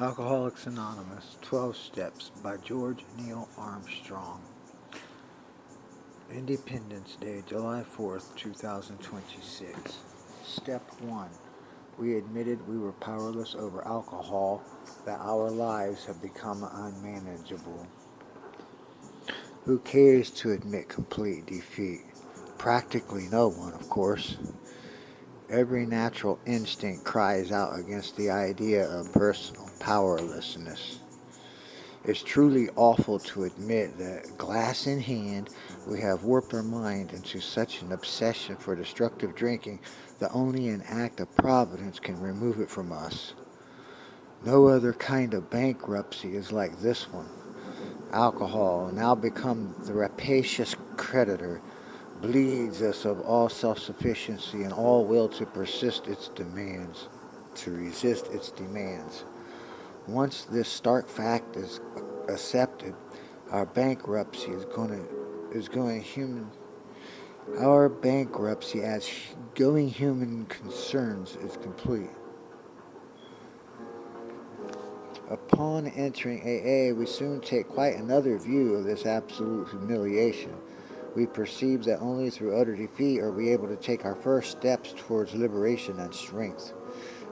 Alcoholics Anonymous 12 Steps by George Neil Armstrong. Independence Day, July 4th, 2026. Step 1. We admitted we were powerless over alcohol, that our lives have become unmanageable. Who cares to admit complete defeat? Practically no one, of course. Every natural instinct cries out against the idea of personal powerlessness. It's truly awful to admit that, glass in hand, we have warped our mind into such an obsession for destructive drinking that only an act of providence can remove it from us. No other kind of bankruptcy is like this one. Alcohol, now become the rapacious creditor, bleeds us of all self-sufficiency and all will to resist its demands. Once this stark fact is accepted, our bankruptcy as going human concerns is complete. Upon entering AA, we soon take quite another view of this absolute humiliation. We perceive that only through utter defeat are we able to take our first steps towards liberation and strength.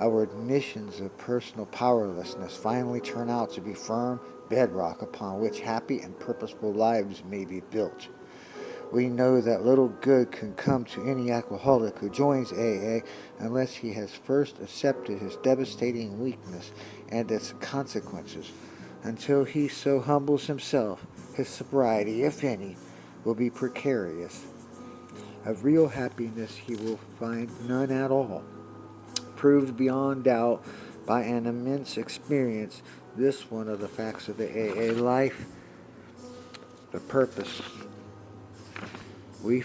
Our admissions of personal powerlessness finally turn out to be firm bedrock upon which happy and purposeful lives may be built. We know that little good can come to any alcoholic who joins AA unless he has first accepted his devastating weakness and its consequences. Until he so humbles himself, his sobriety, if any, will be precarious. Of real happiness he will find none at all. Proved beyond doubt by an immense experience, this one of the facts of the AA life, the purpose we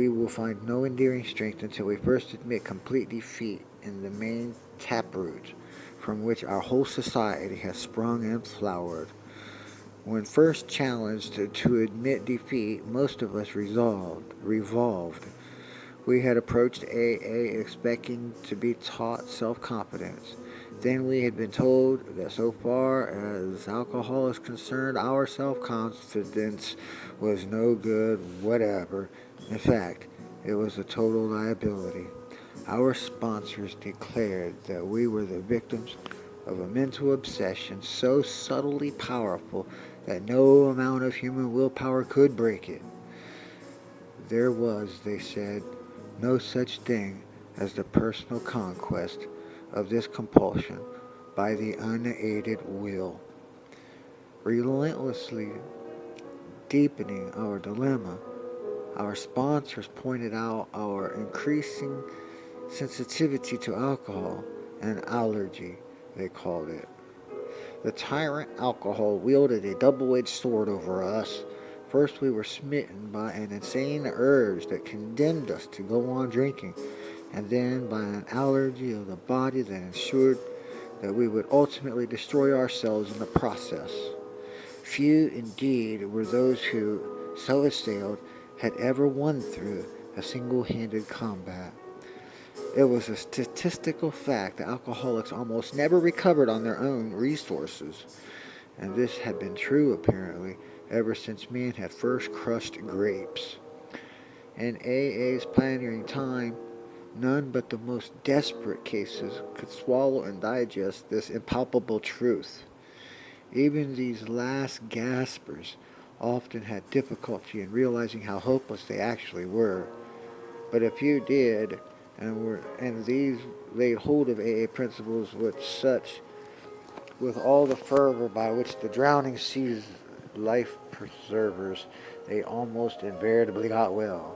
will find no endearing strength until we first admit complete defeat in the main taproot from which our whole society has sprung and flowered. When first challenged to admit defeat, most of us revolved. We had approached AA expecting to be taught self-confidence. Then we had been told that so far as alcohol is concerned, our self-confidence was no good whatever. In fact, it was a total liability. Our sponsors declared that we were the victims of a mental obsession so subtly powerful that no amount of human willpower could break it. There was, they said, no such thing as the personal conquest of this compulsion by the unaided will. Relentlessly deepening our dilemma, our sponsors pointed out our increasing sensitivity to alcohol, an allergy, they called it. The tyrant alcohol wielded a double-edged sword over us. First, we were smitten by an insane urge that condemned us to go on drinking, and then by an allergy of the body that ensured that we would ultimately destroy ourselves in the process. Few, indeed, were those who, so assailed, had ever won through a single-handed combat. It was a statistical fact that alcoholics almost never recovered on their own resources, and this had been true, apparently, ever since man had first crushed grapes. In AA's pioneering time, none but the most desperate cases could swallow and digest this impalpable truth. Even these last gaspers often had difficulty in realizing how hopeless they actually were. But a few did, and these laid hold of AA principles with all the fervor by which the drowning sees life preservers, they almost invariably got well.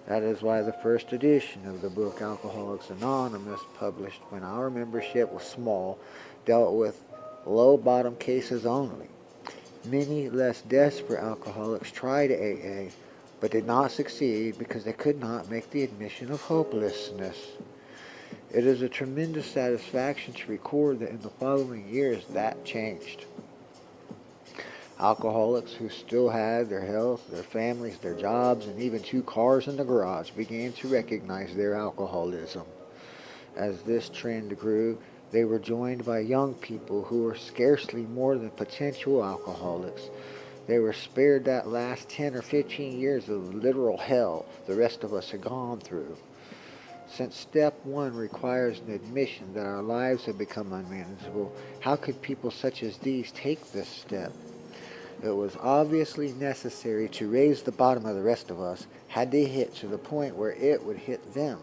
That is why the first edition of the book Alcoholics Anonymous, published when our membership was small, dealt with low-bottom cases only. Many less desperate alcoholics tried AA, but did not succeed because they could not make the admission of hopelessness. It is a tremendous satisfaction to record that in the following years that changed. Alcoholics who still had their health, their families, their jobs, and even 2 cars in the garage began to recognize their alcoholism. As this trend grew, They were joined by young people who were scarcely more than potential alcoholics. They were spared that last 10 or 15 years of literal hell the rest of us had gone through. Since step one requires an admission that our lives have become unmanageable, how could people such as these take this step? It was obviously necessary to raise the bottom of the rest of us had they hit to the point where it would hit them.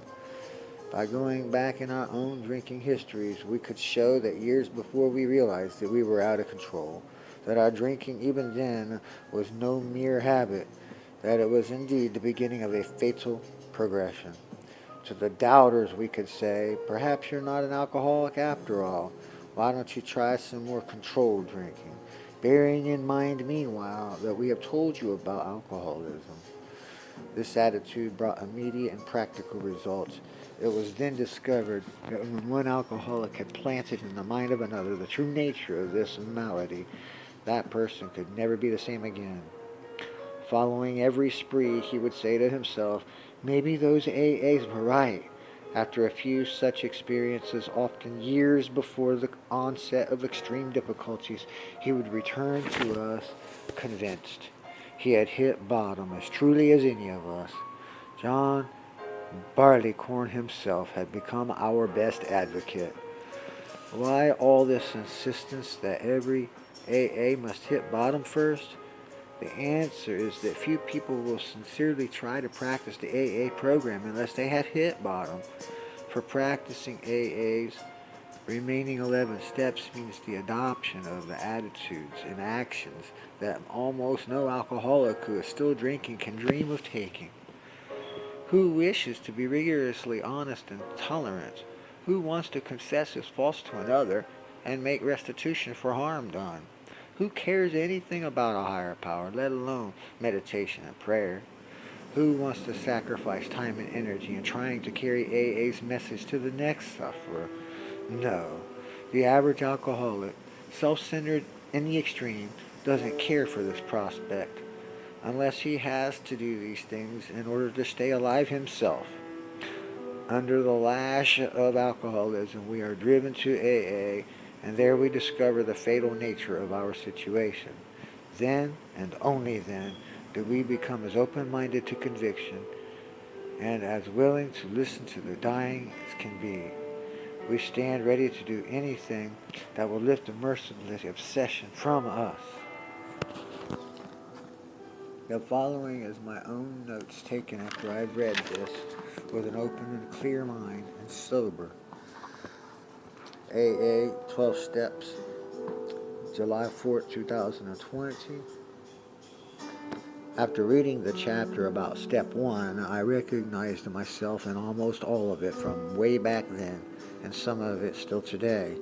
By going back in our own drinking histories, we could show that years before we realized that we were out of control, that our drinking even then was no mere habit, that it was indeed the beginning of a fatal progression. To the doubters we could say, perhaps you're not an alcoholic after all. Why don't you try some more controlled drinking? Bearing in mind meanwhile that we have told you about alcoholism. This attitude brought immediate and practical results. It was then discovered that when one alcoholic had planted in the mind of another the true nature of this malady, that person could never be the same again. Following every spree, he would say to himself, maybe those AAs were right. After a few such experiences, often years before the onset of extreme difficulties, he would return to us convinced he had hit bottom as truly as any of us. John Barleycorn himself had become our best advocate. Why all this insistence that every AA must hit bottom first? The answer is that few people will sincerely try to practice the AA program unless they had hit bottom. For practicing AA's remaining 11 steps means the adoption of the attitudes and actions that almost no alcoholic who is still drinking can dream of taking. Who wishes to be rigorously honest and tolerant? Who wants to confess his faults to another and make restitution for harm done? Who cares anything about a higher power, let alone meditation and prayer? Who wants to sacrifice time and energy in trying to carry AA's message to the next sufferer? No. The average alcoholic, self-centered in the extreme, doesn't care for this prospect, unless he has to do these things in order to stay alive himself. Under the lash of alcoholism, we are driven to AA, and there we discover the fatal nature of our situation. Then, and only then, do we become as open-minded to conviction and as willing to listen to the dying as can be. We stand ready to do anything that will lift the merciless obsession from us. The following is my own notes taken after I've read this with an open and clear mind and sober. AA 12 Steps, July 4th, 2020. After reading the chapter about step 1, I recognized myself in almost all of it from way back then, and some of it still today.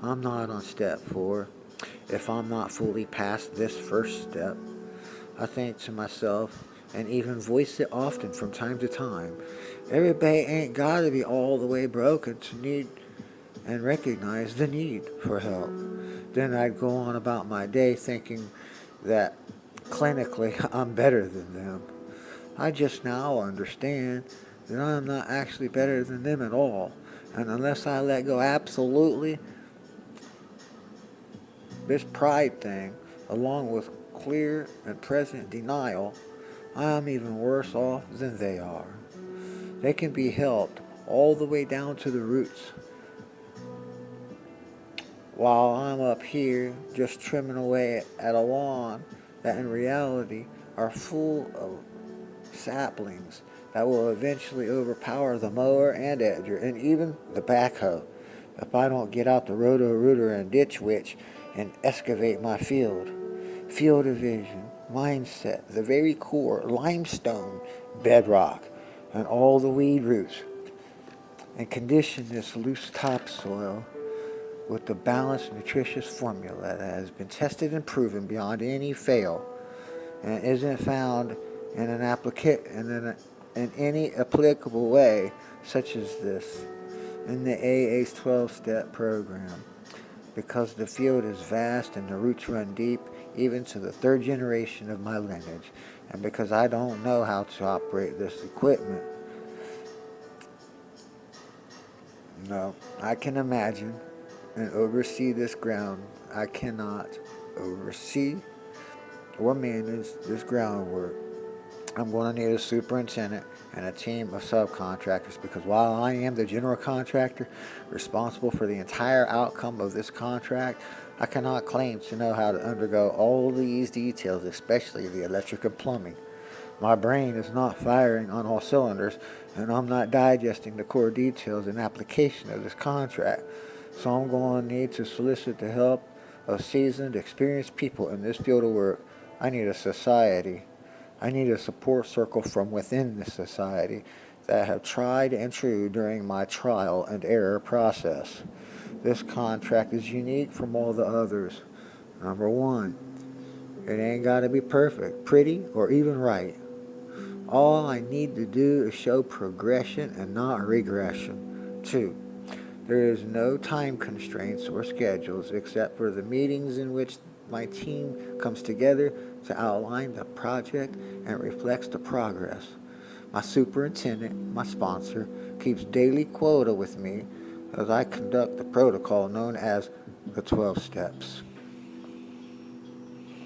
I'm not on step 4. If I'm not fully past this first step, I think to myself, and even voice it often from time to time, everybody ain't got to be all the way broken to need and recognize the need for help. Then I'd go on about my day thinking that clinically I'm better than them. I just now understand that I'm not actually better than them at all. And unless I let go absolutely, this pride thing, along with clear and present denial, I am even worse off than they are. They can be helped all the way down to the roots, while I'm up here just trimming away at a lawn that in reality are full of saplings that will eventually overpower the mower and edger and even the backhoe if I don't get out the roto-rooter and ditch witch and excavate my field. Field of vision, mindset, the very core, limestone, bedrock, and all the weed roots, and condition this loose topsoil with the balanced, nutritious formula that has been tested and proven beyond any fail, and isn't found in in any applicable way, such as this, in the AA's 12-step program. Because the field is vast and the roots run deep, even to the third generation of my lineage, and because I don't know how to operate this equipment. No, I can imagine and oversee this ground. I cannot oversee or manage this groundwork. I'm going to need a superintendent and a team of subcontractors, because while I am the general contractor responsible for the entire outcome of this contract, I cannot claim to know how to undergo all these details, especially the electric and plumbing. My brain is not firing on all cylinders, and I'm not digesting the core details and application of this contract. So I'm going to need to solicit the help of seasoned, experienced people in this field of work. I need a society. I need a support circle from within the society that have tried and true during my trial and error process. This contract is unique from all the others. Number one, it ain't got to be perfect, pretty, or even right. All I need to do is show progression and not regression. 2. There is no time constraints or schedules except for the meetings in which my team comes together to outline the project and reflects the progress. My superintendent, my sponsor, keeps daily quota with me as I conduct the protocol known as the 12 steps.